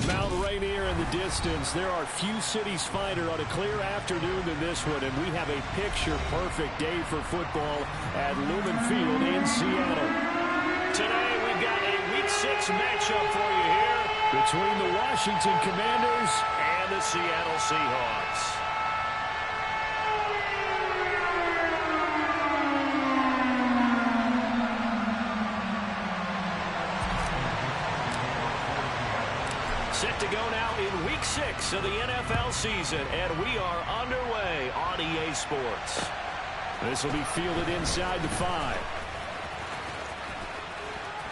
Mount Rainier in the distance. There are few cities finer on a clear afternoon than this one, and we have a picture-perfect day for football at Lumen Field in Seattle. Today, we've got a Week 6 matchup for you here between the Washington Commanders and the Seattle Seahawks. Set to go now in Week 6 of the NFL season, and we are underway on EA Sports. This will be fielded inside the 5.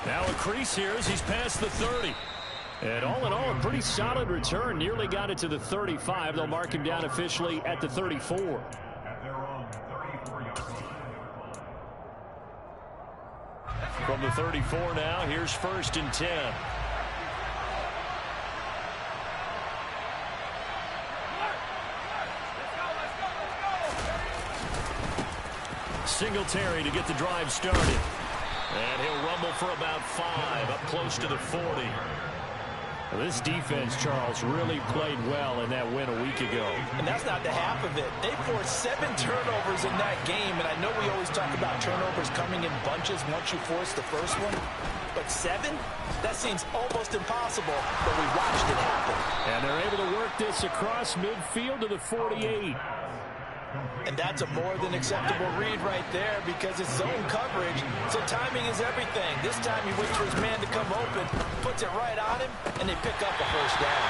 Now a crease here as he's past the 30. And all in all, a pretty solid return. Nearly got it to the 35. They'll mark him down officially at the 34. From the 34 now, here's 1st and 10. Singletary to get the drive started. And he'll rumble for about 5, up close to the 40. Well, this defense, Charles, really played well in that win a week ago. And that's not the half of it. They forced 7 turnovers in that game, and I know we always talk about turnovers coming in bunches once you force the first one. But 7? That seems almost impossible, but we watched it happen. And they're able to work this across midfield to the 48. And that's a more than acceptable read right there because it's zone coverage, so timing is everything. This time he waits for his man to come open, puts it right on him, and they pick up a first down.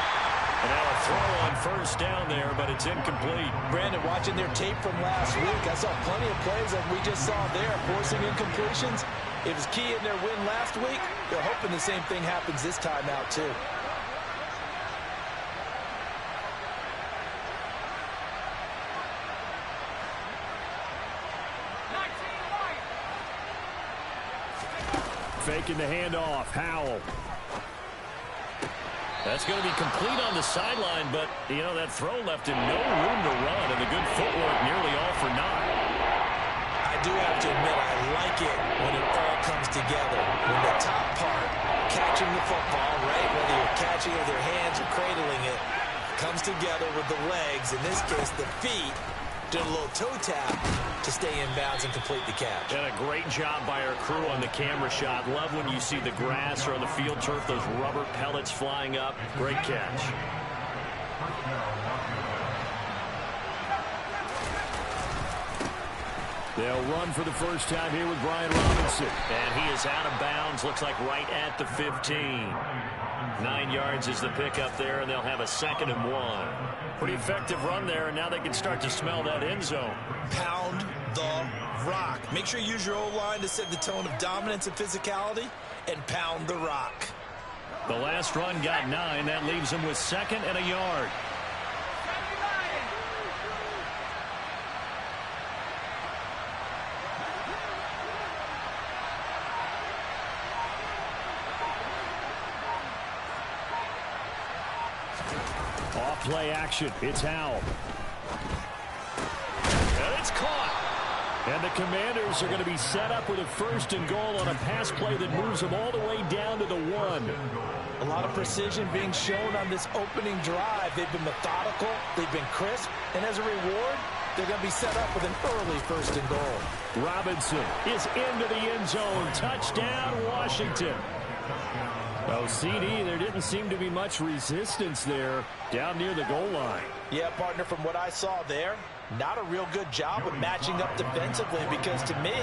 And now a throw on first down there, but it's incomplete. Brandon, watching their tape from last week, I saw plenty of plays like we just saw there, forcing incompletions. It was key in their win last week. They're hoping the same thing happens this time out, too. Faking the handoff. Howell. That's going to be complete on the sideline, but, you know, that throw left him no room to run, and the good footwork nearly all for naught. I do have to admit, I like it when it all comes together. When the top part, catching the football, right, whether you're catching it with your hands or cradling it, comes together with the legs, in this case the feet, did a little toe tap to stay in bounds and complete the catch. And a great job by our crew on the camera shot. Love when you see the grass or on the field turf, those rubber pellets flying up. Great catch. They'll run for the first time here with Brian Robinson. And he is out of bounds, looks like right at the 15. 9 yards is the pickup there, and they'll have a 2nd and 1. Pretty effective run there, and now they can start to smell that end zone. Pound the rock. Make sure you use your O-line to set the tone of dominance and physicality, and pound the rock. The last run got 9. That leaves them with 2nd and a yard. Play action. It's Howell. And it's caught. And the Commanders are going to be set up with a 1st and goal on a pass play that moves them all the way down to the 1. A lot of precision being shown on this opening drive. They've been methodical. They've been crisp. And as a reward, they're going to be set up with an early 1st and goal. Robinson is into the end zone. Touchdown, Washington. Oh, CD, there didn't seem to be much resistance there down near the goal line. Yeah, partner, from what I saw there, not a real good job of matching up defensively because to me,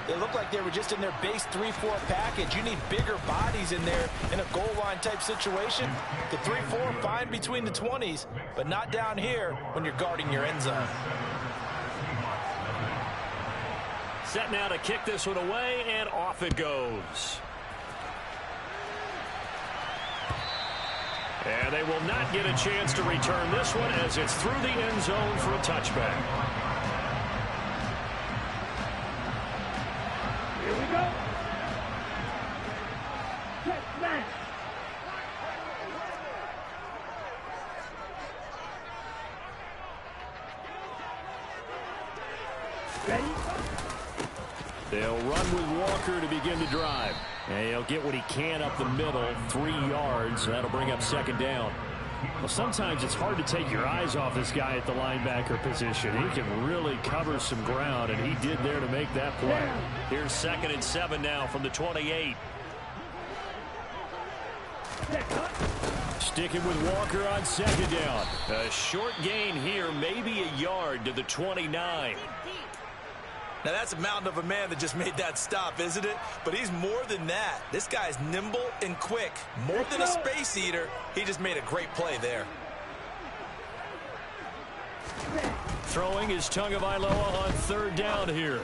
it looked like they were just in their base 3-4 package. You need bigger bodies in there in a goal line type situation. The 3-4 fine between the 20s, but not down here when you're guarding your end zone. Set now to kick this one away, and off it goes. And they will not get a chance to return this one as it's through the end zone for a touchback. Here we go. Touchback. Ready? They'll run with Walker to begin the drive. And he'll get what he can up the middle, 3 yards. That'll bring up second down. Well, sometimes it's hard to take your eyes off this guy at the linebacker position. He can really cover some ground, and he did there to make that play. Here's 2nd and 7 now from the 28. Sticking with Walker on second down. A short gain here, maybe a yard to the 29. Now, that's a mountain of a man that just made that stop, isn't it? But he's more than that. This guy's nimble and quick. More than a space eater. He just made a great play there. Throwing is Tagovailoa on 3rd down here.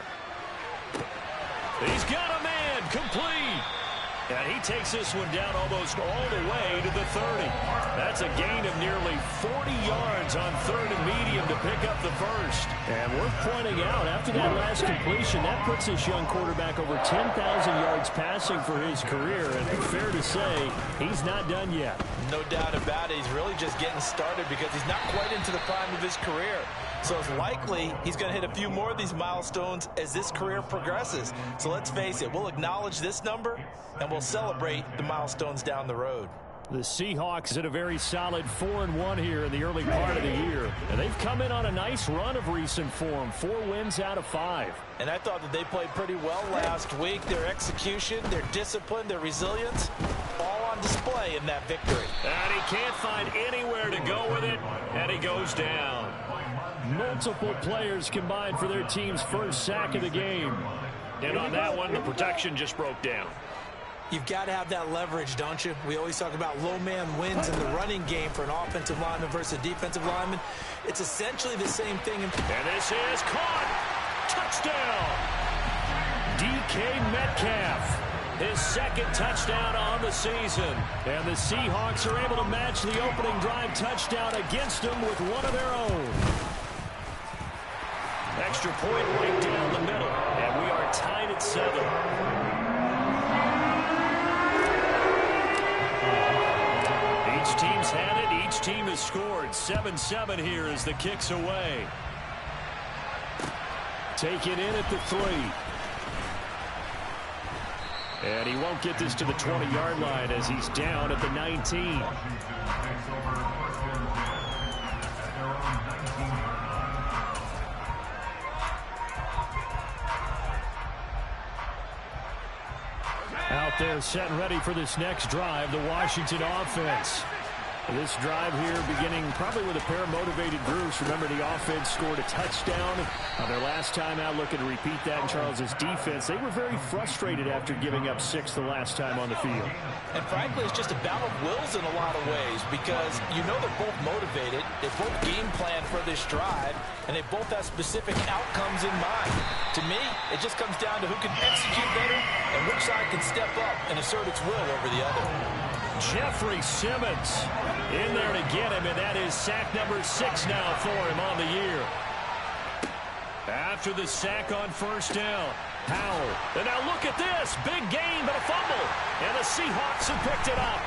He's got a man, complete. And he takes this one down almost all the way to the 30. That's a gain of nearly 40 yards on 3rd and medium to pick up the first. And worth pointing out, after that last completion, that puts this young quarterback over 10,000 yards passing for his career. And fair to say, he's not done yet. No doubt about it. He's really just getting started because he's not quite into the prime of his career. So it's likely he's going to hit a few more of these milestones as this career progresses. So let's face it, we'll acknowledge this number and we'll celebrate the milestones down the road. The Seahawks at a very solid 4-1 here in the early part of the year. And they've come in on a nice run of recent form. 4 wins out of 5. And I thought that they played pretty well last week. Their execution, their discipline, their resilience, all on display in that victory. And he can't find anywhere to go with it, and he goes down. Multiple players combined for their team's first sack of the game. And on that one, the protection just broke down. You've got to have that leverage, don't you? We always talk about low man wins in the running game for an offensive lineman versus a defensive lineman. It's essentially the same thing. And this is caught. Touchdown. DK Metcalf. His 2nd touchdown on the season. And the Seahawks are able to match the opening drive touchdown against them with one of their own. Extra point right down the middle. And we are tied at 7. Each team's had it. Each team has scored. 7-7 here as the kick's away. Take it in at the 3. And he won't get this to the 20-yard line as he's down at the 19. Out there set and ready for this next drive, the Washington offense. This drive here beginning probably with a pair of motivated groups. Remember, the offense scored a touchdown on their last time out. Looking to repeat that in Charles's defense. They were very frustrated after giving up 6 the last time on the field. And frankly, it's just a battle of wills in a lot of ways because you know they're both motivated. They both game plan for this drive, and they both have specific outcomes in mind. To me, it just comes down to who can execute better and which side can step up and assert its will over the other. Jeffrey Simmons in there to get him, and that is sack number 6 now for him on the year. After the sack on 1st down, Howell. And now look at this. Big gain, but a fumble. And the Seahawks have picked it up.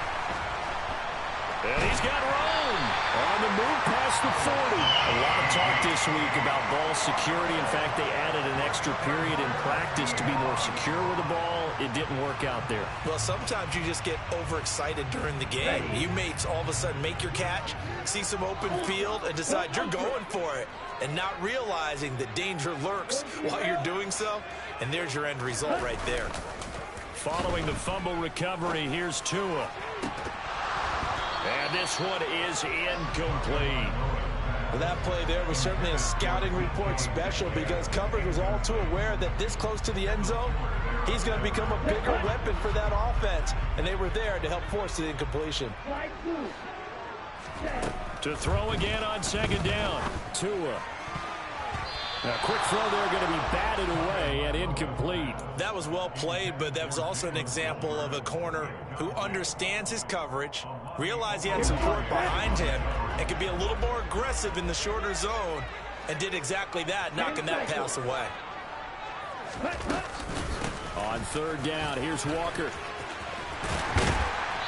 And he's got Roan on the move past the 40. A lot of talk this week about ball security. In fact, they added an extra period in practice to be more secure with the ball. It didn't work out there. Well, sometimes you just get overexcited during the game. You may all of a sudden make your catch, see some open field, and decide you're going for it, and not realizing that danger lurks while you're doing so. And there's your end result right there. Following the fumble recovery, here's Tua. And this one is incomplete. Well, that play there was certainly a scouting report special because coverage was all too aware that this close to the end zone, he's going to become a bigger weapon for that offense. And they were there to help force the incompletion. To throw again on 2nd down. Tua. A quick throw there going to be batted away and incomplete. That was well played, but that was also an example of a corner who understands his coverage, realized he had support behind him, and could be a little more aggressive in the shorter zone, and did exactly that, knocking that pass away. On 3rd down, here's Walker.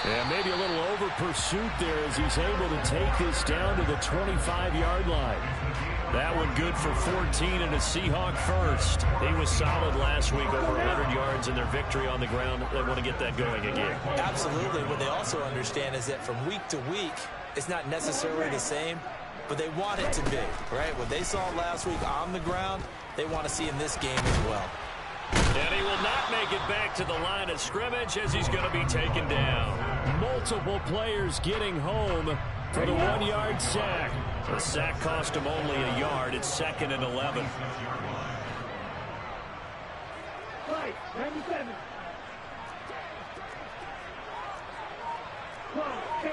And maybe a little over pursuit there as he's able to take this down to the 25-yard line. That one good for 14 and a Seahawk first. He was solid last week, over 100 yards in their victory on the ground. They want to get that going again. Absolutely. What they also understand is that from week to week, it's not necessarily the same, but they want it to be, right? What they saw last week on the ground, they want to see in this game as well. And he will not make it back to the line of scrimmage as he's going to be taken down. Multiple players getting home for the 1-yard sack. The sack cost him only a yard. It's 2nd and 11. Right, 97. 12, 10.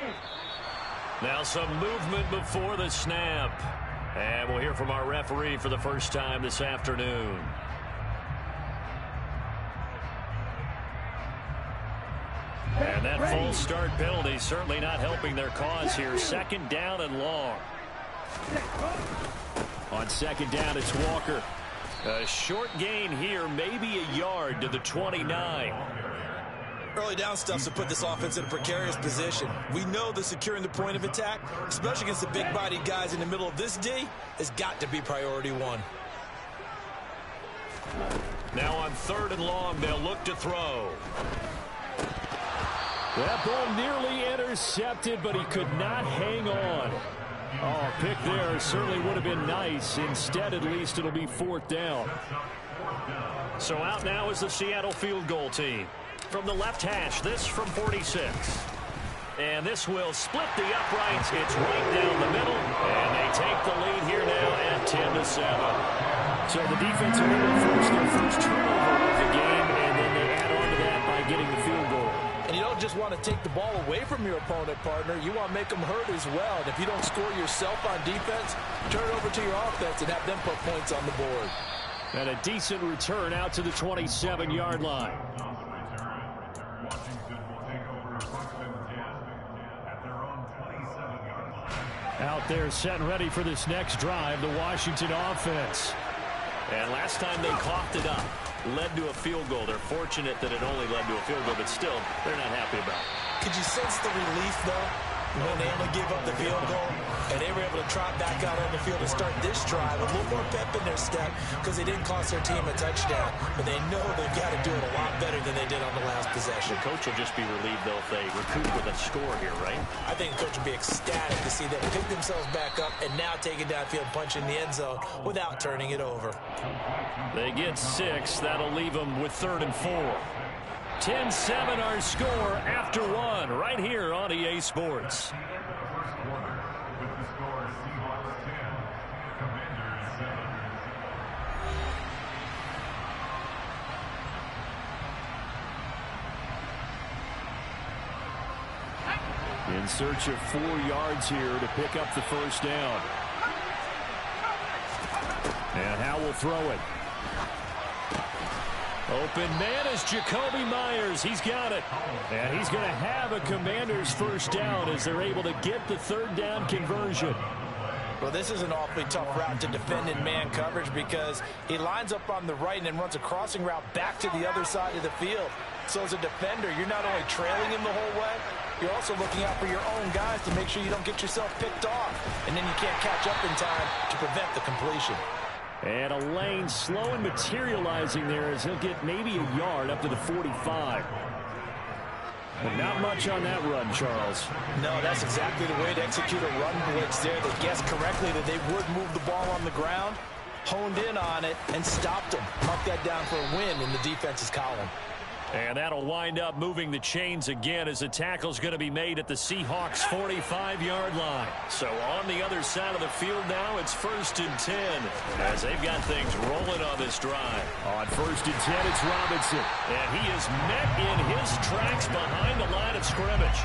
Now some movement before the snap. And we'll hear from our referee for the first time this afternoon. And that false start penalty certainly not helping their cause here. 2nd down and long. On 2nd down, it's Walker. A short gain here, maybe a yard to the 29. Early down stuff to put this offense in a precarious position. We know that securing the point of attack, especially against the big-bodied guys in the middle of this D, has got to be priority one. Now on 3rd and long, they'll look to throw. That ball nearly intercepted, but he could not hang on. Oh, pick there certainly would have been nice. Instead, at least, it'll be 4th down. So out now is the Seattle field goal team. From the left hash, this from 46. And this will split the uprights. It's right down the middle. And they take the lead here now at 10-7. So the defense will force their first turnover of the game, and then they add on to that by getting the field goal. And you don't just want to take the ball away from your opponent, partner. You want to make them hurt as well. And if you don't score yourself on defense, turn it over to your offense and have them put points on the board. And a decent return out to the 27-yard line. Out there set and ready for this next drive, the Washington offense. And last time they coughed it up, led to a field goal. They're fortunate that it only led to a field goal, but still, they're not happy about it. Could you sense the relief, though, when they only gave up the field goal, and they were able to trot back out on the field and start this drive with a little more pep in their step because they didn't cost their team a touchdown, but they know they've got to do it a lot better than they did on the last possession. The coach will just be relieved, though, if they recoup with a score here, right? I think the coach will be ecstatic to see them pick themselves back up and now take it downfield, punch in the end zone without turning it over. They get 6. That'll leave them with 3rd and 4. 10-7 our score after 1 right here on EA Sports. In search of 4 yards here to pick up the first down. And Howe will throw it. Open man is Jacoby Myers. He's got it. And he's going to have a Commanders first down as they're able to get the 3rd down conversion. Well, this is an awfully tough route to defend in man coverage because he lines up on the right and then runs a crossing route back to the other side of the field. So as a defender, you're not only trailing him the whole way, you're also looking out for your own guys to make sure you don't get yourself picked off. And then you can't catch up in time to prevent the completion. And a lane slow and materializing there as he'll get maybe a yard up to the 45. But not much on that run, Charles. No, that's exactly the way to execute a run blitz there. They guessed correctly that they would move the ball on the ground, honed in on it, and stopped them. Mark that down for a win in the defense's column. And that'll wind up moving the chains again as the tackle's going to be made at the Seahawks' 45-yard line. So on the other side of the field now, it's 1st and 10 as they've got things rolling on this drive. On 1st and 10, it's Robinson. And he is met in his tracks behind the line of scrimmage.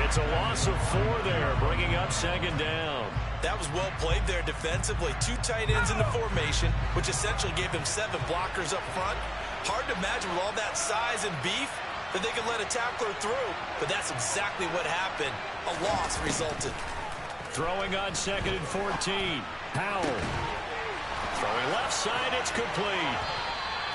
It's a loss of 4 there, bringing up 2nd down. That was well played there defensively. 2 tight ends in the formation, which essentially gave them 7 blockers up front. Hard to imagine with all that size and beef that they could let a tackler through, but that's exactly what happened. A loss resulted. Throwing on 2nd and 14. Powell. Throwing left side, it's complete.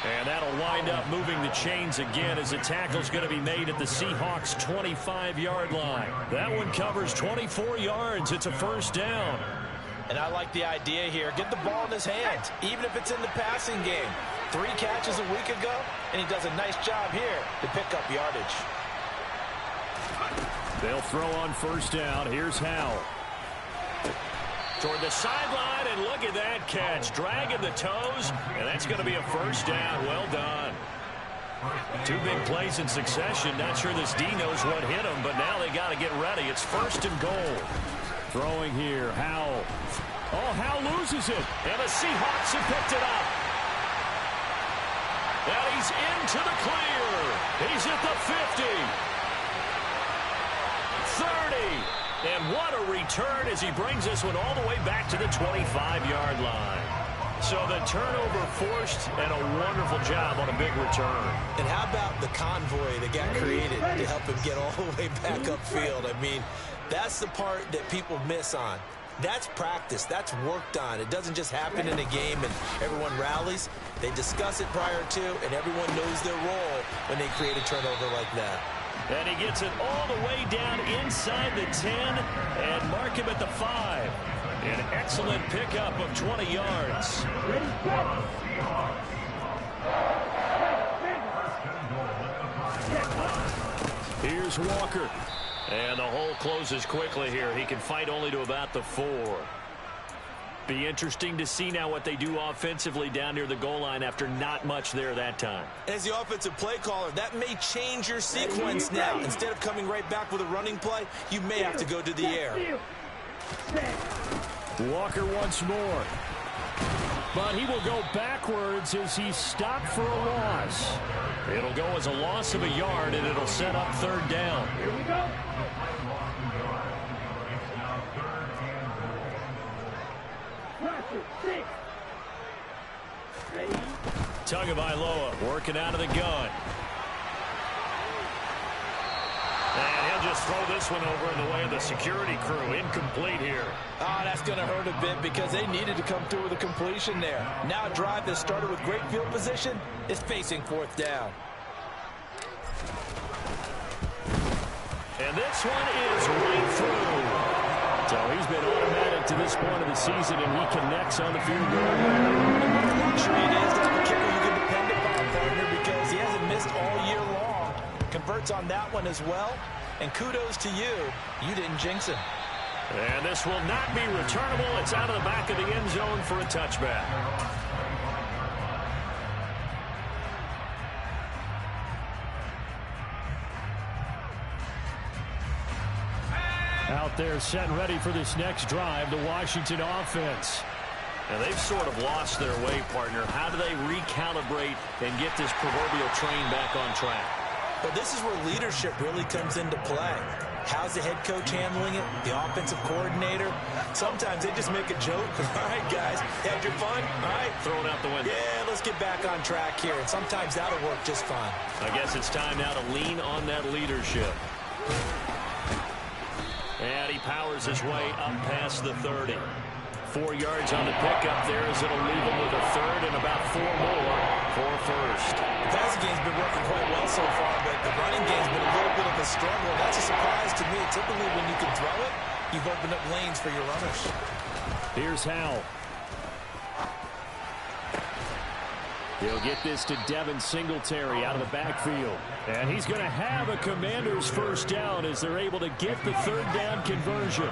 And that'll wind up moving the chains again as the tackle's going to be made at the Seahawks' 25-yard line. That one covers 24 yards. It's a first down. And I like the idea here. Get the ball in his hands, even if it's in the passing game. 3 catches a week ago, and he does a nice job here to pick up yardage. They'll throw on first down. Here's Howell. Toward the sideline, and look at that catch. Dragging the toes, and that's going to be a first down. Well done. 2 big plays in succession. Not sure this D knows what hit him, but now they got to get ready. It's first and goal. Throwing here, Howell. Oh, Howell loses it, and the Seahawks have picked it up. And he's into the clear. He's at the 50. 30. And what a return as he brings this one all the way back to the 25-yard line. So the turnover forced, and a wonderful job on a big return. And how about the convoy that got created to help him get all the way back upfield? I mean, that's the part that people miss on. That's practice. That's worked on. It doesn't just happen in a game and everyone rallies. They discuss it prior to, and everyone knows their role when they create a turnover like that. And he gets it all the way down inside the 10 and mark him at the 5. An excellent pickup of 20 yards. Here's Walker. And the hole closes quickly here. He can fight only to about the 4. Be interesting to see now what they do offensively down near the goal line after not much there that time. As the offensive play caller, that may change your sequence now. Instead of coming right back with a running play, you may have to go to the air. Walker once more. But he will go backwards as he's stopped for a loss. It'll go as a loss of a yard, and it'll set up third down. Here we go. Tagovailoa working out of the gun. And he'll just throw this one over in the way of the security crew. Incomplete here. Oh, that's going to hurt a bit because they needed to come through with a completion there. Now a drive that started with great field position is facing fourth down. And this one is right through. So he's been automatic to this point of the season, and he connects on the field goal. Luxury it is to have a kicker you can depend upon, partner, because he hasn't missed all year long. Converts on that one as well. And kudos to you. You didn't jinx him. And this will not be returnable. It's out of the back of the end zone for a touchback. Out there set and ready for this next drive, the Washington offense. And they've sort of lost their way, partner. How do they recalibrate and get this proverbial train back on track? But this is where leadership really comes into play. How's the head coach handling it? The offensive coordinator? Sometimes they just make a joke. All right, guys, had your fun? All right. Throw it out the window. Yeah, let's get back on track here. And sometimes that'll work just fine. I guess it's time now to lean on that leadership. And he powers his way up past the 30. 4 yards on the pickup there as it'll leave him with a third and about 4 more for first. The passing game's been working quite well so far, but the running game's been a little bit of a struggle. That's a surprise to me. Typically, when you can throw it, you've opened up lanes for your runners. Here's Howell. He'll get this to Devin Singletary out of the backfield. And he's going to have a Commanders first down as they're able to get the third down conversion.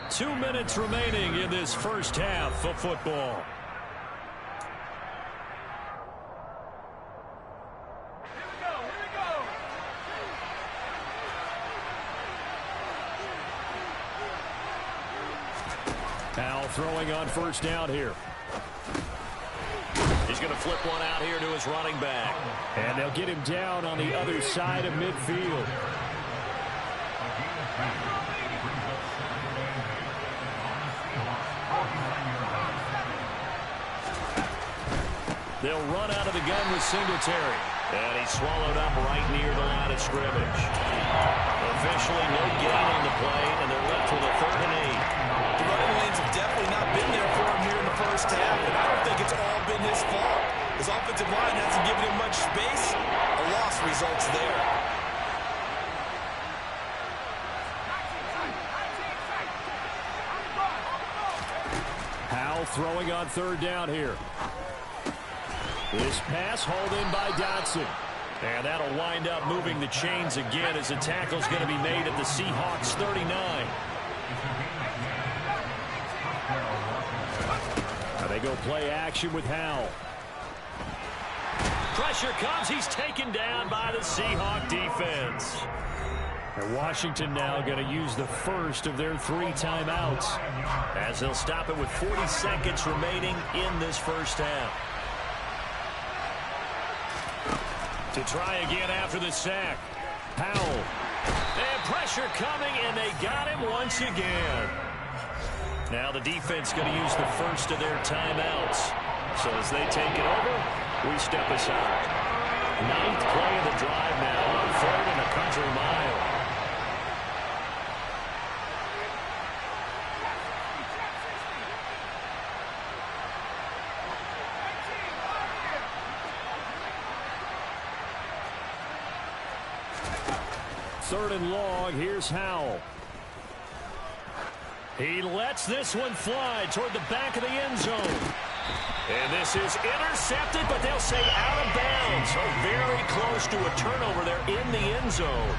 2 minutes remaining in this first half of football. Howell throwing on first down here. He's going to flip one out here to his running back. And they'll get him down on the other side of midfield. They'll run out of the gun with Singletary. And he's swallowed up right near the line of scrimmage. Officially no gain on the play, and they're left with a 3rd and 8. The running lanes have definitely not been there for him here in the first half, and I don't think it's all been his fault. His offensive line hasn't given him much space. A loss results there. throwing on third down here. This pass hauled in by Dotson. And that'll wind up moving the chains again as the tackle's going to be made at the Seahawks 39. Now they go play action with Howell. Pressure comes. He's taken down by the Seahawk defense. And Washington now going to use the first of their 3 timeouts as they'll stop it with 40 seconds remaining in this first half. To try again after the sack. Howell. And pressure coming, and they got him once again. Now the defense going to use the first of their timeouts. So as they take it over, we step aside. 9th play of the drive now on 3rd and a country mile. Third and long, here's Howell. He lets this one fly toward the back of the end zone. And this is intercepted, but they'll say out of bounds. So very close to a turnover there in the end zone.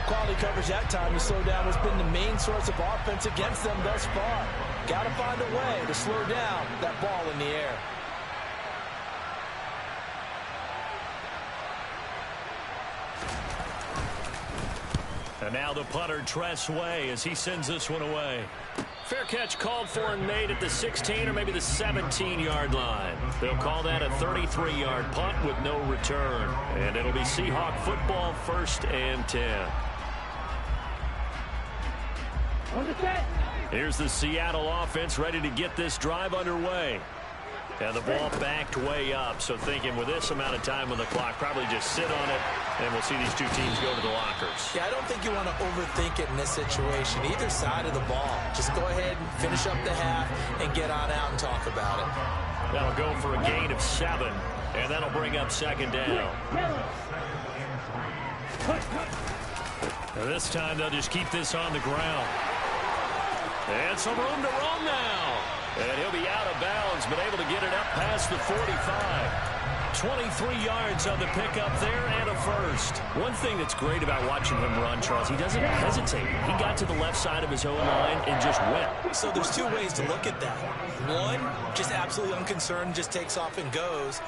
Quality coverage that time to slow down what's been the main source of offense against them thus far. Got to find a way to slow down that ball in the air. And now the punter, Tress Way, as he sends this one away. Fair catch called for and made at the 16 or maybe the 17-yard line. They'll call that a 33-yard punt with no return. And it'll be Seahawk football, 1st and 10. On the set. Here's the Seattle offense ready to get this drive underway. And the ball backed way up, so thinking with this amount of time on the clock, probably just sit on it, and we'll see these two teams go to the lockers. Yeah, I don't think you want to overthink it in this situation. Either side of the ball. Just go ahead and finish up the half and get on out and talk about it. That'll go for a gain of 7, and that'll bring up 2nd down. Now this time they'll just keep this on the ground. And some room to run now. And he'll be out of bounds, but able to get it up past the 45. 23 yards on the pickup there and a first. One thing that's great about watching him run, Charles, he doesn't hesitate. He got to the left side of his own line and just went. So there's 2 ways to look at that. One, just absolutely unconcerned, just takes off and goes.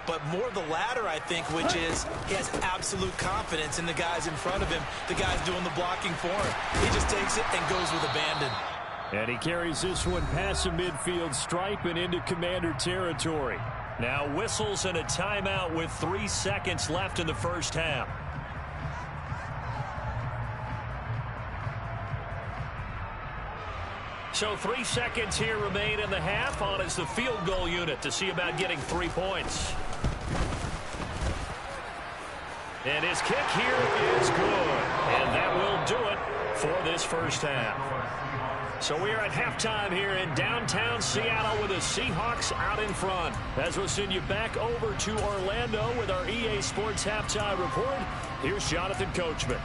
But more the latter, I think, which is he has absolute confidence in the guys in front of him, the guys doing the blocking for him. He just takes it and goes with abandon. And he carries this one past the midfield stripe and into Commander territory. Now whistles and a timeout with 3 seconds left in the first half. So 3 seconds here remain in the half. On is the field goal unit to see about getting 3 points. And his kick here is good. And that will do it for this first half. So we are at halftime here in downtown Seattle with the Seahawks out in front. As we'll send you back over to Orlando with our EA Sports Halftime Report, here's Jonathan Coachman.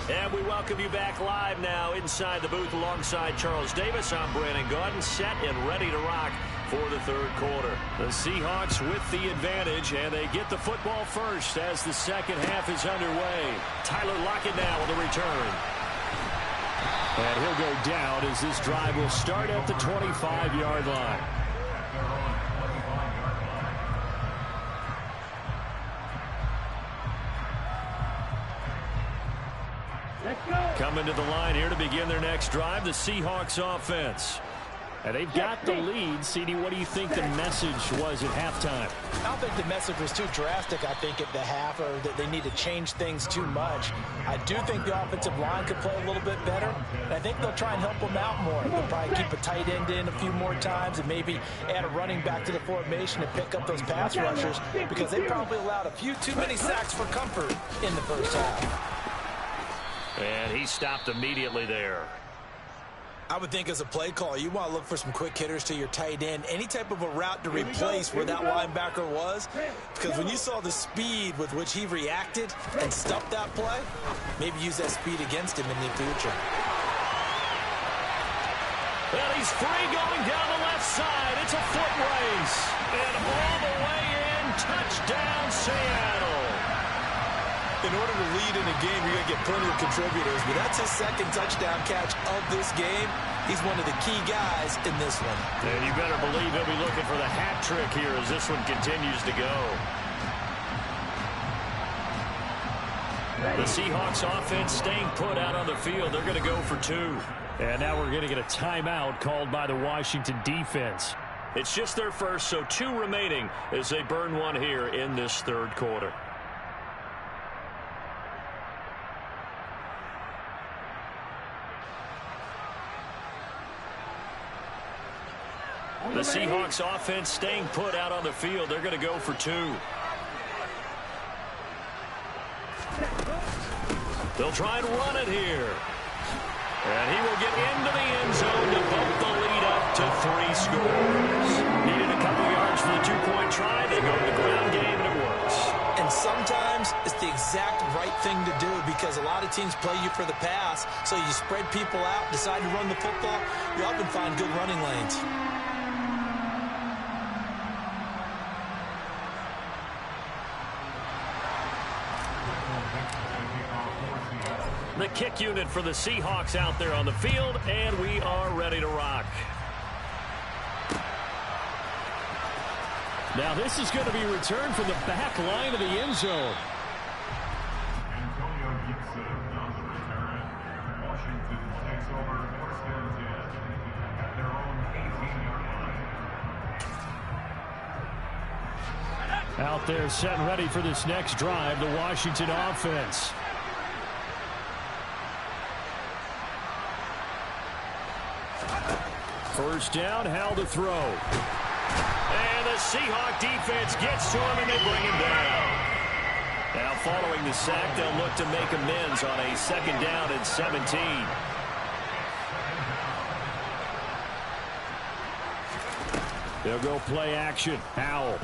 And we welcome you back live now inside the booth alongside Charles Davis. I'm Brandon Gaudin, set and ready to rock for the 3rd quarter. The Seahawks with the advantage, and they get the football first as the second half is underway. Tyler Lockett now on the return. And he'll go down as this drive will start at the 25-yard line. Let's go. Coming to the line here to begin their next drive, the Seahawks offense. And they've got the lead. CD, what do you think the message was at halftime? I don't think the message was too drastic, I think, at the half, or that they need to change things too much. I do think the offensive line could play a little bit better, and I think they'll try and help them out more. They'll probably keep a tight end in a few more times and maybe add a running back to the formation to pick up those pass rushers, because they probably allowed a few too many sacks for comfort in the first half. And he stopped immediately there. I would think as a play call, you want to look for some quick hitters to your tight end, any type of a route to replace where that linebacker was, because when you saw the speed with which he reacted and stuffed that play, maybe use that speed against him in the future. Well, he's free going down the left side. It's a foot race. And all the way in, touchdown Seattle. In order to lead in a game, you're going to get plenty of contributors, but that's his second touchdown catch of this game. He's one of the key guys in this one. And you better believe he'll be looking for the hat trick here as this one continues to go. The Seahawks offense staying put out on the field. They're going to go for 2. And now we're going to get a timeout called by the Washington defense. It's just their first, so 2 remaining as they burn one here in this third quarter. The Seahawks offense staying put out on the field. They're going to go for 2. They'll try and run it here. And he will get into the end zone to bump the lead up to 3 scores. Needed a couple yards for the 2-point try. They go to the ground game, and it works. And sometimes it's the exact right thing to do because a lot of teams play you for the pass, so you spread people out, decide to run the football, you often find good running lanes. The kick unit for the Seahawks out there on the field, and we are ready to rock. Now this is going to be returned from the back line of the end zone. Out there set and ready for this next drive, the Washington offense. First down, Howell to throw. And the Seahawk defense gets to him, and they bring him down. Now following the sack, they'll look to make amends on a second down and 17. They'll go play action. Howell.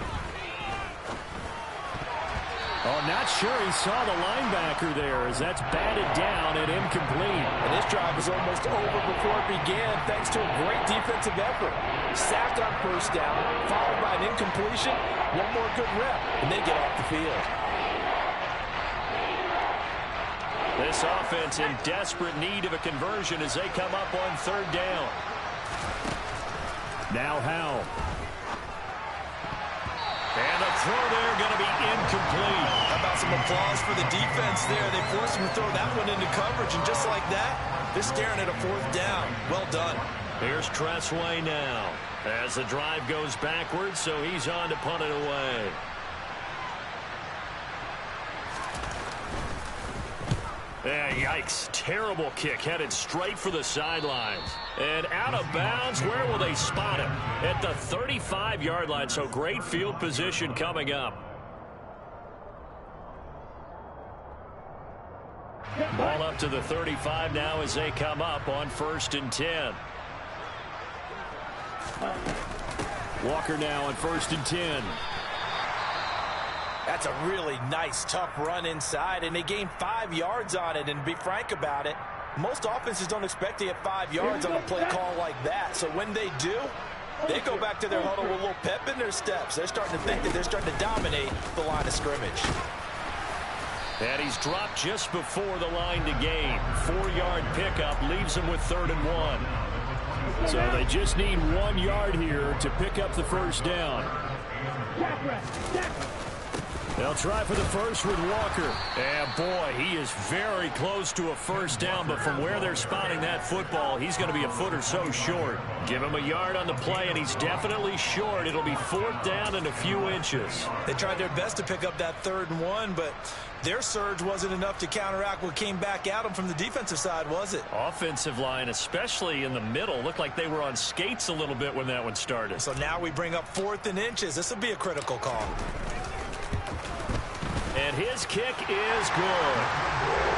Oh, not sure he saw the linebacker there as that's batted down and incomplete. And this drive was almost over before it began thanks to a great defensive effort. Sacked on first down, followed by an incompletion, one more good rep, and they get off the field. This offense in desperate need of a conversion as they come up on third down. Now Howell. And the throw there going to be incomplete. How about some applause for the defense there? They forced him to throw that one into coverage, and just like that, they're staring at a fourth down. Well done. Here's Tressway now as the drive goes backwards, so he's on to punt it away. Yikes. Terrible kick headed straight for the sidelines. And out of bounds, where will they spot him? At the 35-yard line, so great field position coming up. Ball up to the 35 now as they come up on 1st and 10. Walker now on 1st and 10. That's a really nice, tough run inside, and they gained 5 yards on it. And to be frank about it, most offenses don't expect to get 5 yards on a play call like that. So when they do, they go back to their huddle with a little pep in their steps. They're starting to think that they're starting to dominate the line of scrimmage. And he's dropped just before the line to gain. 4-yard pickup leaves him with 3rd and 1. So they just need 1 yard here to pick up the first down. They'll try for the first with Walker. And boy, he is very close to a first down, but from where they're spotting that football, he's going to be a foot or so short. Give him a yard on the play, and he's definitely short. It'll be 4th down and a few inches. They tried their best to pick up that 3rd and 1, but their surge wasn't enough to counteract what came back at them from the defensive side, was it? Offensive line, especially in the middle, looked like they were on skates a little bit when that one started. So now we bring up 4th and inches. This will be a critical call. And his kick is good.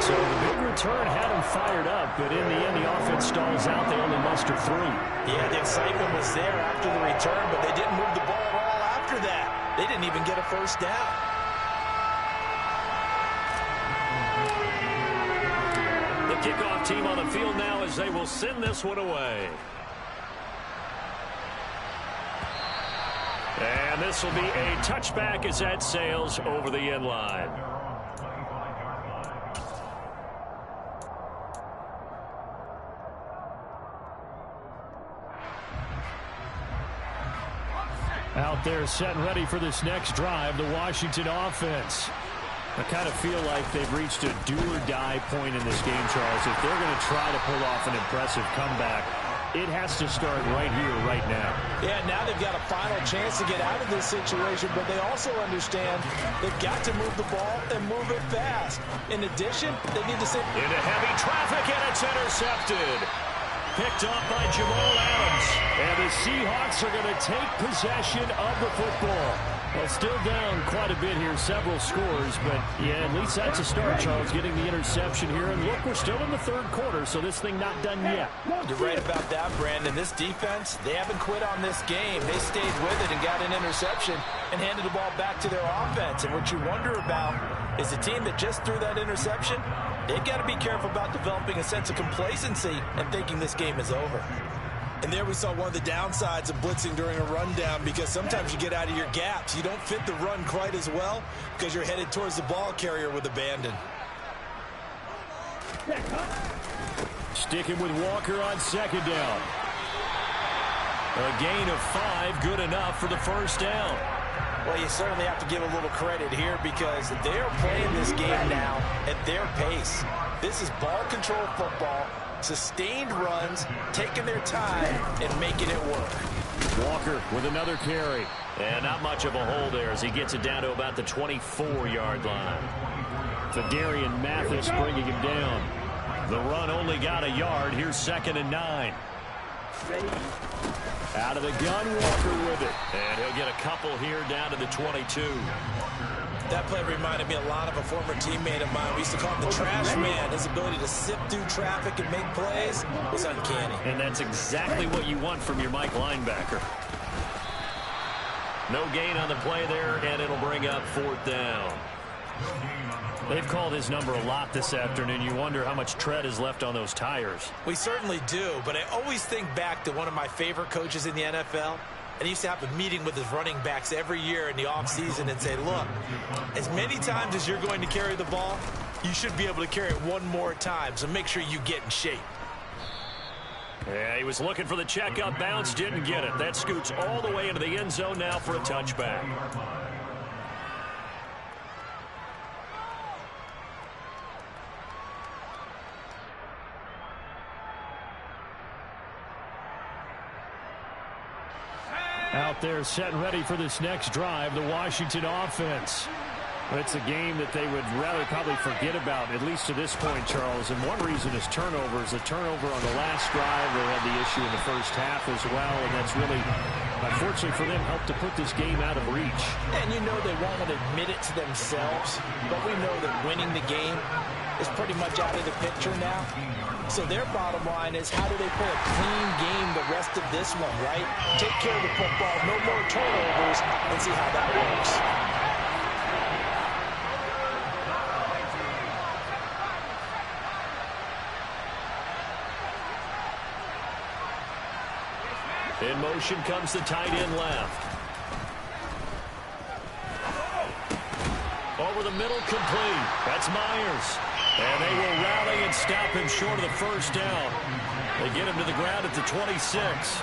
So the big return had him fired up, but in the end, the offense stalls out. They only muscle faster through. Yeah, the excitement was there after the return, but they didn't move the ball at all after that. They didn't even get a first down. The kickoff team on the field now as they will send this one away. And this will be a touchback as that sails over the end line. Out there set and ready for this next drive, the Washington offense. I kind of feel like they've reached a do-or-die point in this game, Charles. If they're going to try to pull off an impressive comeback, it has to start right here, right now. Yeah, now they've got a final chance to get out of this situation, but they also understand they've got to move the ball and move it fast. In addition, they need to sit into heavy traffic, and it's intercepted. Picked up by Jamal Adams. And the Seahawks are going to take possession of the football. Well, still down quite a bit here, several scores, but yeah, at least that's a start, Charles, getting the interception here. And look, we're still in the third quarter, so this thing not done yet. You're right about that, Brandon. This defense, they haven't quit on this game. They stayed with it and got an interception and handed the ball back to their offense. And what you wonder about is the team that just threw that interception, they've got to be careful about developing a sense of complacency and thinking this game is over. And there we saw one of the downsides of blitzing during a rundown, because sometimes you get out of your gaps. You don't fit the run quite as well because you're headed towards the ball carrier with abandon. Sticking with Walker on second down. A gain of 5, good enough for the first down. Well, you certainly have to give a little credit here because they're playing this game now at their pace. This is ball control football. Sustained runs, taking their time, and making it work. Walker with another carry. And not much of a hole there as he gets it down to about the 24-yard line. Fadarian Mathis bringing him down. The run only got a yard. Here's 2nd and 9. Out of the gun, Walker with it. And he'll get a couple here down to the 22. That play reminded me a lot of a former teammate of mine. We used to call him the trash man. His ability to sift through traffic and make plays was uncanny. And that's exactly what you want from your Mike linebacker. No gain on the play there, and it'll bring up 4th down. They've called his number a lot this afternoon. You wonder how much tread is left on those tires. We certainly do, but I always think back to one of my favorite coaches in the NFL. And he used to have a meeting with his running backs every year in the offseason and say, look, as many times as you're going to carry the ball, you should be able to carry it one more time, so make sure you get in shape. Yeah, he was looking for the checkup bounce, didn't get it. That scoots all the way into the end zone now for a touchback. Out there set and ready for this next drive, the Washington offense. It's a game that they would rather probably forget about, at least to this point, Charles. And one reason is turnovers. A turnover on the last drive. They had the issue in the first half as well, and that's really, unfortunately for them, helped to put this game out of reach. And you know they won't admit it to themselves, but we know that winning the game is pretty much out of the picture now. So their bottom line is, how do they play a clean game the rest of this one, right? Take care of the football, no more turnovers, and see how that works. In motion comes the tight end left. Over the middle, complete. That's Myers. And they will rally and stop him short of the first down. They get him to the ground at the 26.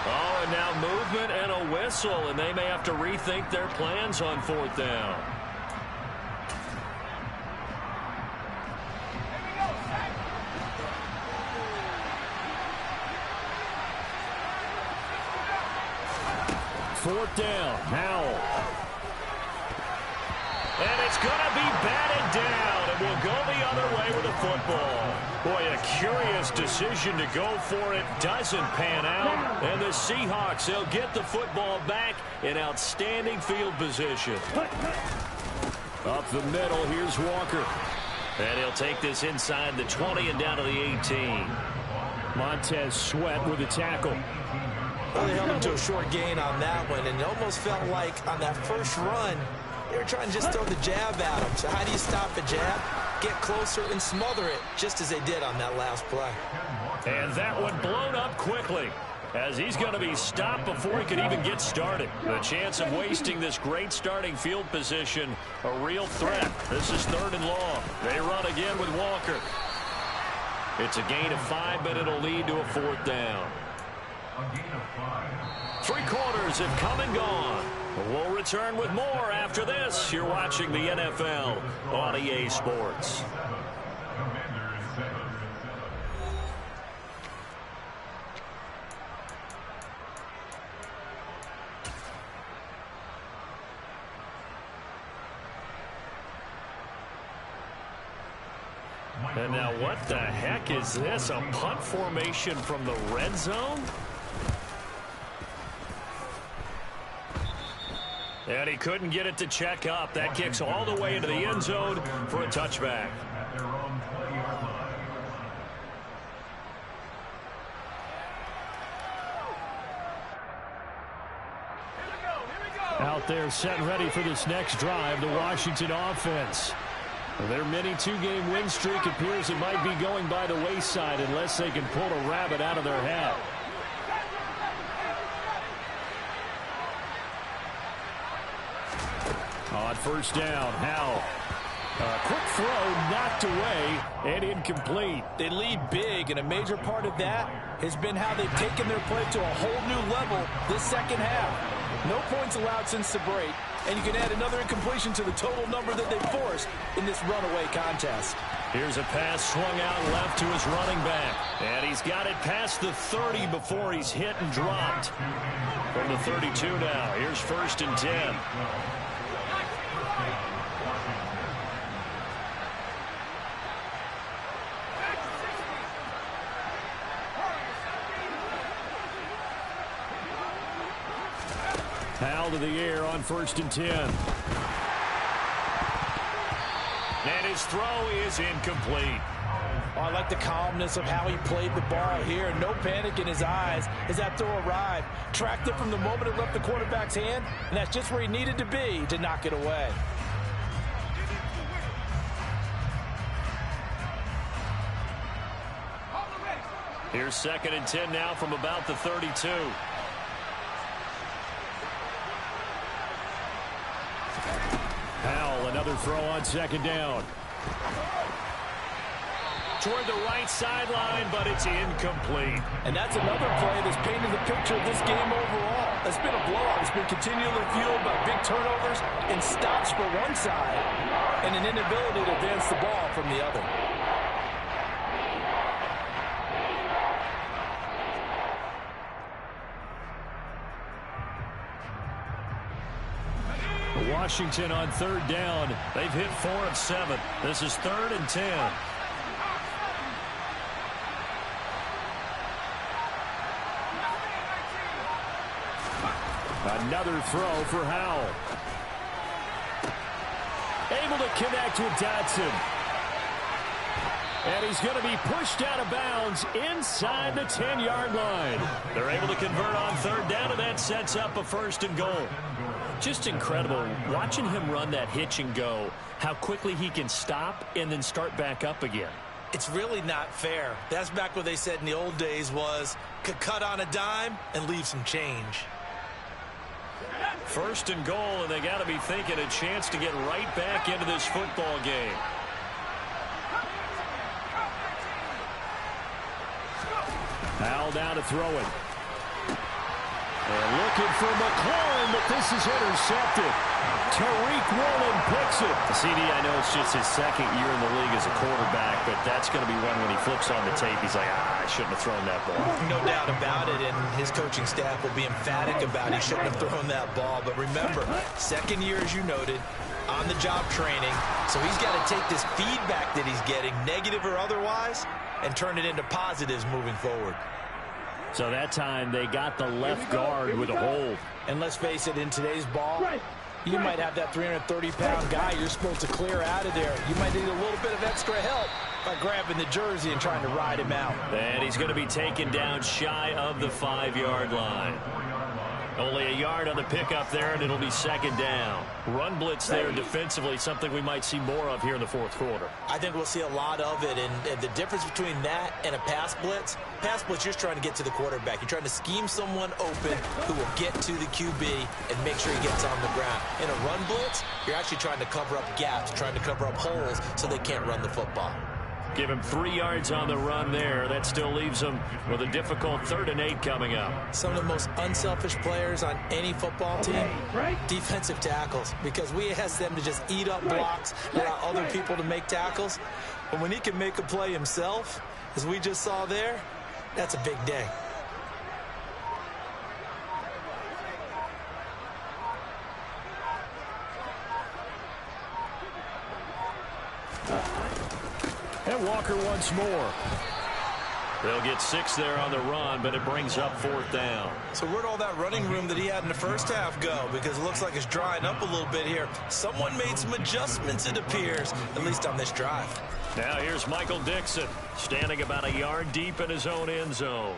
Oh, and now movement and a whistle, and they may have to rethink their plans on 4th down. Fourth down, Howell. And it's going to be batted down, and we'll go the other way with the football. Boy, a curious decision to go for it. Doesn't pan out. And the Seahawks, they'll get the football back in outstanding field position. Up the middle, here's Walker. And he'll take this inside the 20 and down to the 18. Montez Sweat with a tackle. Well, they held him to a short gain on that one, and it almost felt like on that first run, they were trying to just throw the jab at him. So how do you stop a jab? Get closer and smother it, just as they did on that last play. And that one blown up quickly, as he's going to be stopped before he could even get started. The chance of wasting this great starting field position, a real threat. This is 3rd and long. They run again with Walker. It's a gain of 5, but it'll lead to a 4th down. 3 quarters have come and gone. We'll return with more after this. You're watching the NFL on EA Sports. And now what the heck is this? A punt formation from the red zone? And he couldn't get it to check up. That kicks all the way into the end zone for a touchback. Out there set and ready for this next drive, the Washington offense. Their mini 2-game win streak appears it might be going by the wayside unless they can pull a rabbit out of their hat. On 1st down, Howell. A quick throw knocked away and incomplete. They lead big, and a major part of that has been how they've taken their play to a whole new level this second half. No points allowed since the break, and you can add another incompletion to the total number that they forced in this runaway contest. Here's a pass swung out left to his running back. And he's got it past the 30 before he's hit and dropped. From the 32 now, here's 1st and 10. Howell to the air on 1st and 10. And his throw is incomplete. Oh, I like the calmness of how he played the ball here. No panic in his eyes as that throw arrived. Tracked it from the moment it left the quarterback's hand, and that's just where he needed to be to knock it away. Here's 2nd and 10 now from about the 32. Howell, another throw on 2nd down. Toward the right sideline, but it's incomplete. And that's another play that's painted the picture of this game overall. It's been a blowout. It's been continually fueled by big turnovers and stops for one side and an inability to advance the ball from the other. Washington on 3rd down. They've hit 4 of 7. This is 3rd and 10. Another throw for Howell. Able to connect with Dotson. And he's going to be pushed out of bounds inside the 10-yard line. They're able to convert on 3rd down, and that sets up a 1st and goal. Just incredible watching him run that hitch and go, how quickly he can stop and then start back up again. It's really not fair. That's back what they said in the old days was could cut on a dime and leave some change. 1st and goal, and they got to be thinking a chance to get right back into this football game. Howell down to throw it. And looking for McLaurin, but this is intercepted. Tariq Woolen picks it. CD, I know it's just his 2nd year in the league as a quarterback, but that's going to be one when he flips on the tape, he's like, I shouldn't have thrown that ball. No doubt about it, and his coaching staff will be emphatic about he shouldn't have thrown that ball. But remember, 2nd year, as you noted, on-the-job training, so he's got to take this feedback that he's getting, negative or otherwise, and turn it into positives moving forward. So that time they got the left guard with a hold. And let's face it, in today's ball, You might have that 330-pound guy you're supposed to clear out of there. You might need a little bit of extra help by grabbing the jersey and trying to ride him out. And he's going to be taken down shy of the 5-yard line. Only a yard on the pickup there, and it'll be second down. Run blitz there defensively, something we might see more of here in the fourth quarter. I think we'll see a lot of it, and the difference between that and a pass blitz, you're just trying to get to the quarterback. You're trying to scheme someone open who will get to the QB and make sure he gets on the ground. In a run blitz, you're actually trying to cover up gaps, trying to cover up holes so they can't run the football. Give him 3 yards on the run there. That still leaves him with a difficult 3rd and 8 coming up. Some of the most unselfish players on any football team, defensive tackles, because we ask them to just eat up blocks, allow other people to make tackles. But when he can make a play himself, as we just saw there, that's a big day. And Walker once more. They'll get 6 there on the run, but it brings up 4th down. So where'd all that running room that he had in the first half go? Because it looks like it's drying up a little bit here. Someone made some adjustments, it appears, at least on this drive. Now here's Michael Dixon, standing about a yard deep in his own end zone.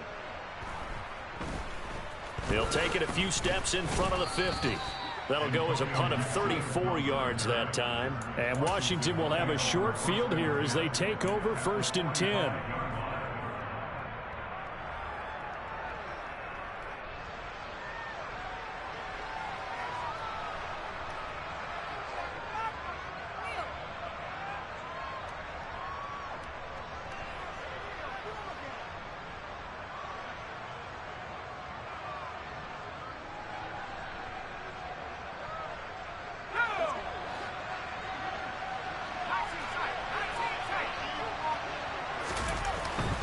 He'll take it a few steps in front of the 50. That'll go as a punt of 34 yards that time. And Washington will have a short field here as they take over 1st and 10.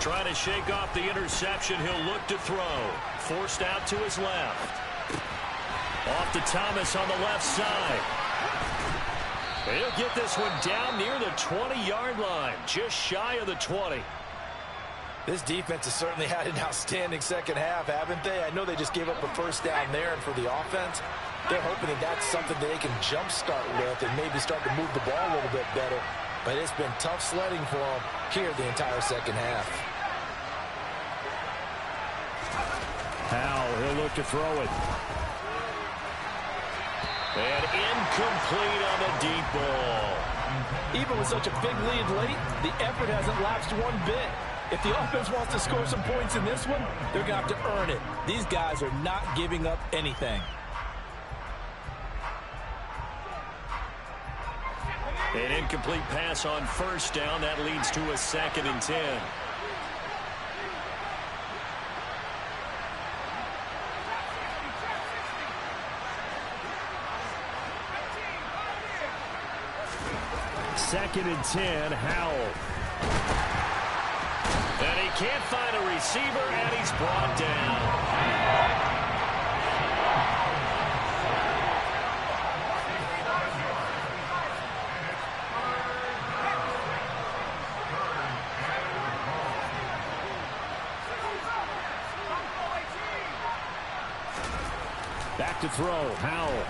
Trying to shake off the interception. He'll look to throw. Forced out to his left. Off to Thomas on the left side. He'll get this one down near the 20-yard line. Just shy of the 20. This defense has certainly had an outstanding second half, haven't they? I know they just gave up a first down there, and for the offense, they're hoping that that's something that they can jumpstart with and maybe start to move the ball a little bit better. But it's been tough sledding for them here the entire second half. Howell, he'll look to throw it. And incomplete on the deep ball. Even with such a big lead late, the effort hasn't lapsed one bit. If the offense wants to score some points in this one, they're going to have to earn it. These guys are not giving up anything. An incomplete pass on first down. That leads to a 2nd and 10. Second and 10, Howell. And he can't find a receiver, and he's brought down. Back to throw, Howell.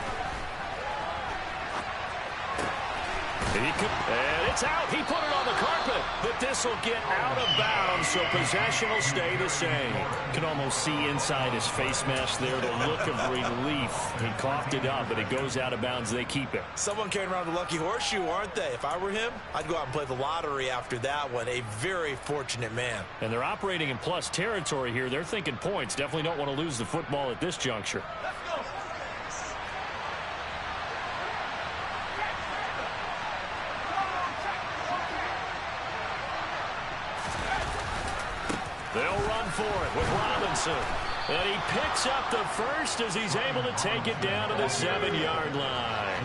And it's out. He put it on the carpet. But this will get out of bounds, so possession will stay the same. Can almost see inside his face mask there the look of relief. He coughed it up, but it goes out of bounds. They keep it. Someone carrying around a lucky horseshoe, aren't they? If I were him, I'd go out and play the lottery after that one. A very fortunate man. And they're operating in plus territory here. They're thinking points. Definitely don't want to lose the football at this juncture. They'll run for it with Robinson. And he picks up the first as he's able to take it down to the 7-yard line.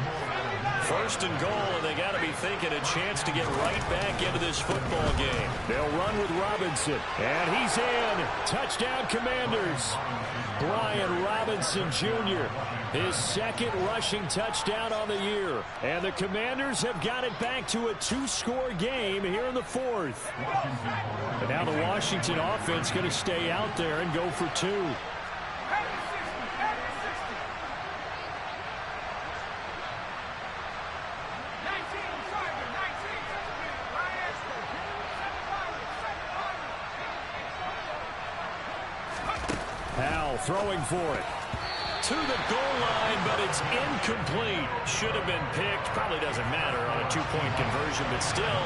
1st and goal, and they got to be thinking a chance to get right back into this football game. They'll run with Robinson. And he's in. Touchdown, Commanders. Brian Robinson Jr., his 2nd rushing touchdown on the year. And the Commanders have got it back to a 2-score game here in the 4th. And now the Washington offense going to stay out there and go for 2. Howell throwing for it. To the goal line, but it's incomplete. Should have been picked. Probably doesn't matter on a two-point conversion, but still,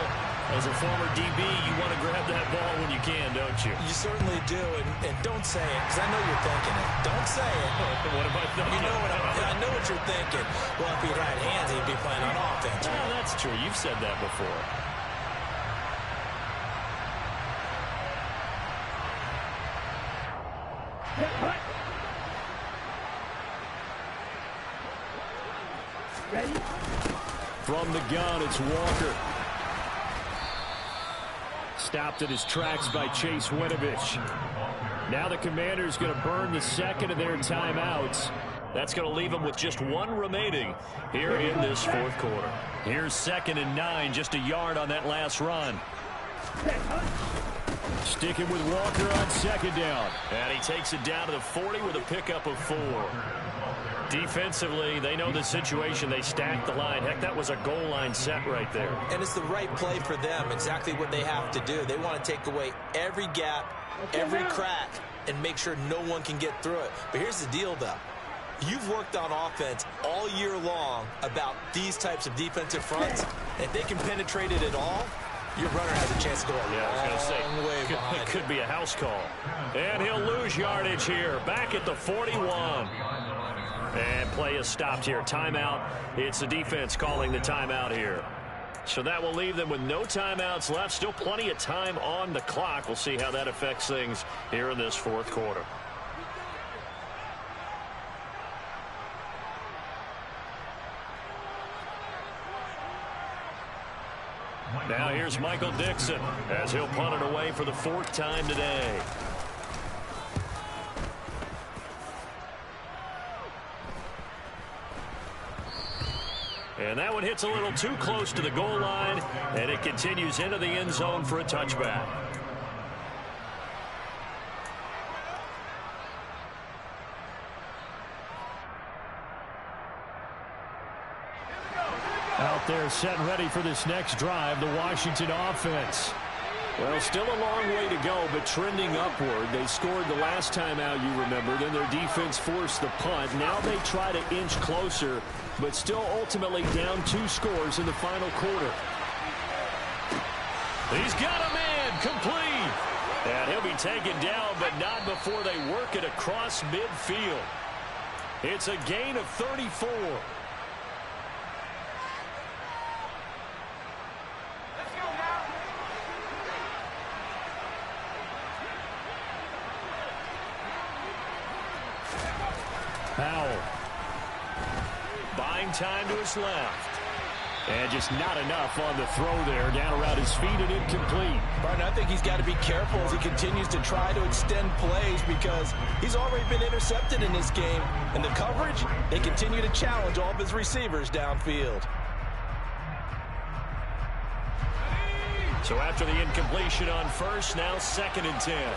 as a former DB, you want to grab that ball when you can, don't you? You certainly do, and don't say it, because I know you're thinking it. Don't say it. What am I thinking? You know I know what you're thinking. Well, if he'd had hands, he'd be playing on offense. Well, that's true. You've said that before. Ready? From the gun, it's Walker. Stopped in his tracks by Chase Winovich. Now the Commanders going to burn the second of their timeouts. That's going to leave them with just one remaining here in this fourth quarter. Here's 2nd and 9, just a yard on that last run. Sticking with Walker on 2nd down. And he takes it down to the 40 with a pickup of 4. Defensively, they know the situation. They stacked the line. Heck, that was a goal line set right there. And it's the right play for them, exactly what they have to do. They want to take away every gap, every crack, and make sure no one can get through it. But here's the deal, though. You've worked on offense all year long about these types of defensive fronts. If they can penetrate it at all, your runner has a chance to go a long way behind. It could be a house call. And he'll lose yardage here. Back at the 41. And play is stopped here. Timeout. It's the defense calling the timeout here. So that will leave them with no timeouts left. Still plenty of time on the clock. We'll see how that affects things here in this fourth quarter. Now here's Michael Dixon as he'll punt it away for the 4th time today. And that one hits a little too close to the goal line, and it continues into the end zone for a touchback. Out there set and ready for this next drive, the Washington offense. Well, still a long way to go, but trending upward. They scored the last time out, you remember. Then their defense forced the punt. Now they try to inch closer, but still ultimately down 2 scores in the final quarter. He's got a man complete. And he'll be taken down, but not before they work it across midfield. It's a gain of 34. Howell. Buying time to his left. And just not enough on the throw there. Down around his feet and incomplete. Martin, I think he's got to be careful as he continues to try to extend plays because he's already been intercepted in this game. And the coverage, they continue to challenge all of his receivers downfield. So after the incompletion on first, now 2nd and 10.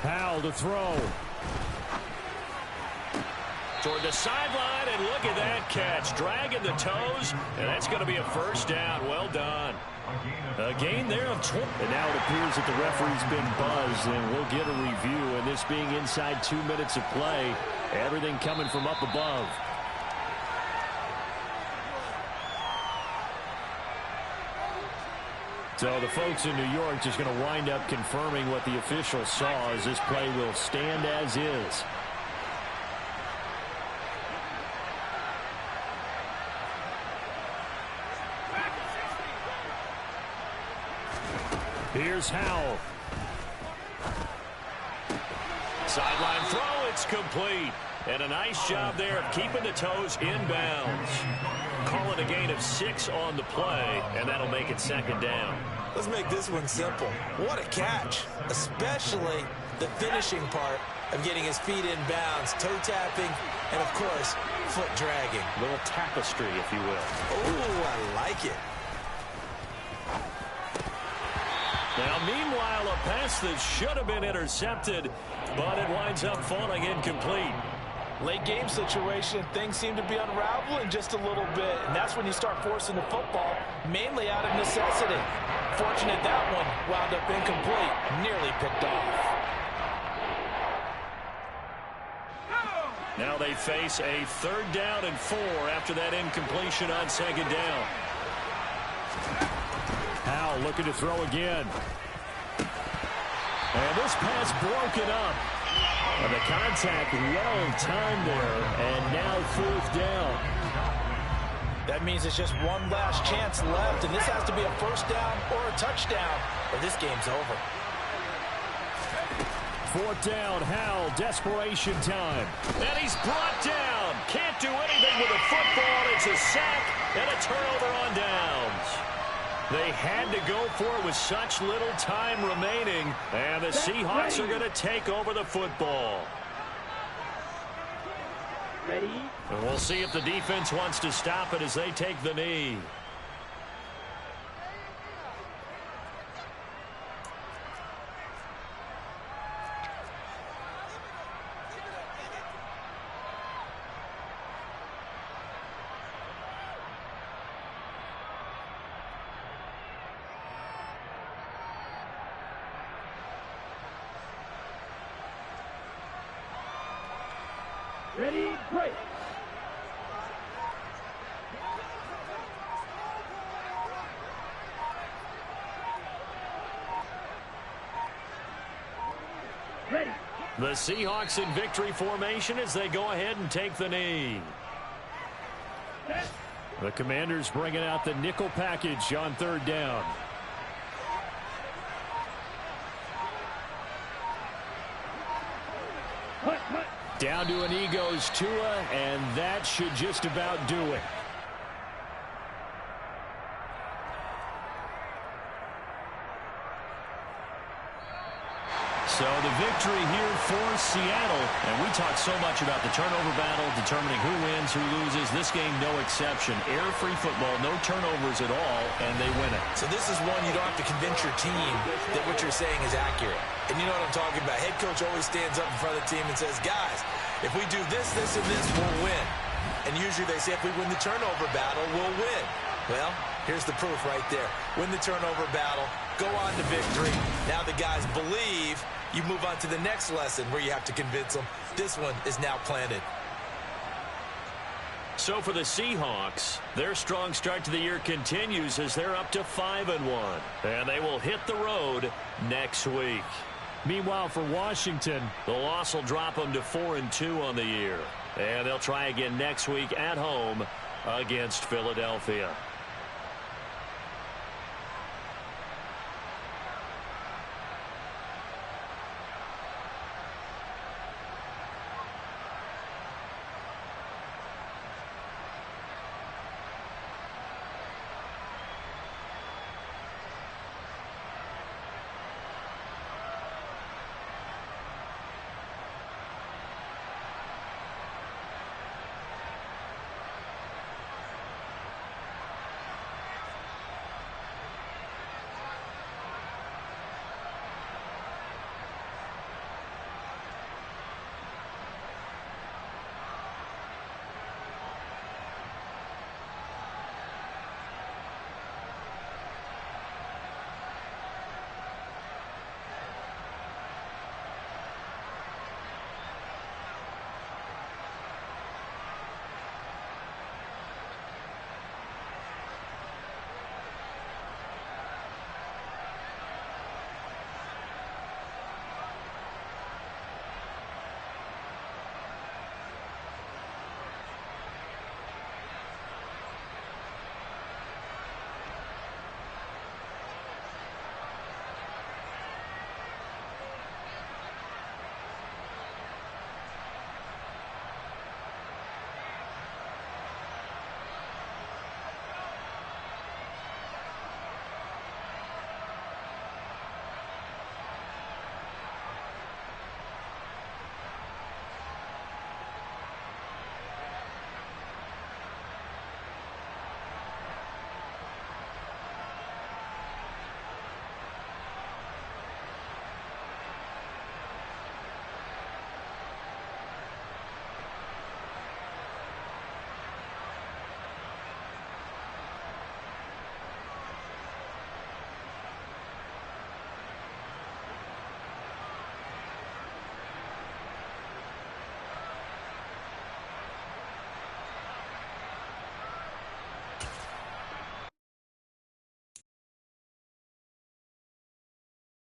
Howell to throw. Toward the sideline, and look at that catch. Dragging the toes, and that's going to be a first down. Well done. A gain there of 20. And now it appears that the referee's been buzzed, and we'll get a review. And this being inside 2 minutes of play, everything coming from up above. So the folks in New York just going to wind up confirming what the officials saw, as this play will stand as is. Here's Howell. Sideline throw, it's complete. And a nice job there of keeping the toes inbounds. Call it a gain of 6 on the play, and that'll make it 2nd down. Let's make this one simple. What a catch, especially the finishing part of getting his feet in bounds, toe tapping, and of course, foot dragging. A little tapestry, if you will. Oh, I like it. Now, meanwhile, a pass that should have been intercepted, but it winds up falling incomplete. Late game situation, things seem to be unraveling just a little bit, and that's when you start forcing the football, mainly out of necessity. Fortunate that one wound up incomplete, nearly picked off. Now they face a 3rd down and 4 after that incompletion on 2nd down. Howell looking to throw again. And this pass broken up. And the contact well timed there, and now 4th down. That means it's just one last chance left, and this has to be a 1st down or a touchdown, or this game's over. 4th down, Howell, desperation time. And he's brought down. Can't do anything with the football. It's a sack and a turnover on downs. They had to go for it with such little time remaining, and the Seahawks are going to take over the football. Ready? And we'll see if the defense wants to stop it as they take the knee. Ready, break. Ready. The Seahawks in victory formation as they go ahead and take the knee. The Commanders bringing out the nickel package on 3rd down. Down to an knee goes Tua, and that should just about do it. So the victory here for Seattle. And we talk so much about the turnover battle, determining who wins, who loses. This game, no exception. Error-free football, no turnovers at all, and they win it. So this is one you don't have to convince your team that what you're saying is accurate. And you know what I'm talking about. Head coach always stands up in front of the team and says, guys, if we do this, this, and this, we'll win. And usually they say if we win the turnover battle, we'll win. Well, here's the proof right there. Win the turnover battle, go on to victory. Now the guys believe. You move on to the next lesson where you have to convince them. This one is now planted. So for the Seahawks, their strong start to the year continues as they're up to 5-1. And they will hit the road next week. Meanwhile, for Washington, the loss will drop them to 4-2 on the year. And they'll try again next week at home against Philadelphia.